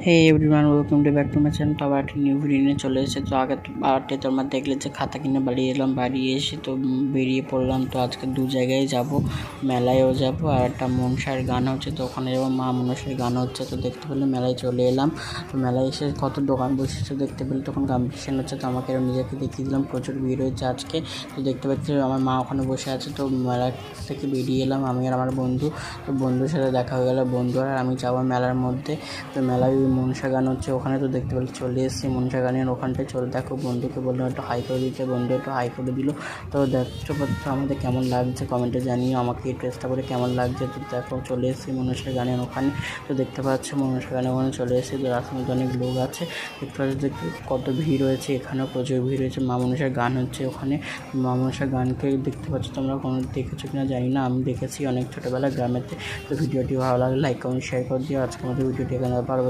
Hey everyone, welcome to back to my channel. তো আবার একটা নিউ ভিডিও নিয়ে চলে এসেছে। তো আগে আরটে তোমরা দেখলে যে খাতা কিনে বাড়ি এলাম, বাড়ি এসে তো বেরিয়ে পড়লাম। তো আজকে দু জায়গায় যাব, মেলায়ও যাব আর একটা মনসার গান হচ্ছে, তো ওখানে যাবো। মা মনসার গান হচ্ছে, তো দেখতে পেলে মেলায় চলে এলাম। তো মেলায় এসে কত দোকান বসেছে দেখতে পেলে, তখন কম্পিটিশান হচ্ছে। তো আমাকে নিজেকে দেখিয়ে দিলাম, প্রচুর ভিড় হয়েছে আজকে। তো দেখতে পাচ্ছি আমার মা ওখানে বসে আছে। তো মেলা থেকে বেরিয়ে এলাম আমি আর আমার বন্ধু। তো বন্ধুর সাথে দেখা হয়ে গেলো, বন্ধু আর আমি যাবো মেলার মধ্যে। তো মেলায় মনসা গান হচ্ছে ওখানে, তো দেখতে পেলে চলে এসেছি মনসা গানের ওখানটায়। চলে দেখো, বন্ধুকে বললাম একটু হাই করে দিতে, বন্ধু একটু হাই করে দিল। তো দেখতে পাচ্ছ আমাদের কেমন লাগছে, কমেন্টে জানিও আমাকে এই ড্রেসটা করে কেমন লাগছে। তো দেখো চলে এসেছি মনসা গানের ওখানে। তো দেখতে পাচ্ছ মনসা গানের ওখানে চলে এসেছি। তো রাস্তার মধ্যে অনেক লোক আছে, দেখতে পাচ্ছ কত ভিড় হয়েছে। এখানেও প্রচুর ভিড় হয়েছে, মা মনসার গান হচ্ছে ওখানে। মা মনসার গানকে দেখতে পাচ্ছ, তোমরা কোনো দেখেছো কিনা জানি না, আমি দেখেছি অনেক ছোটোবেলা গ্রামেতে। তো ভিডিওটি ভালো লাগলে লাইক কমেন্ট শেয়ার করে দিও। আজকে আমাদের ভিডিওটি এখানে পারবো।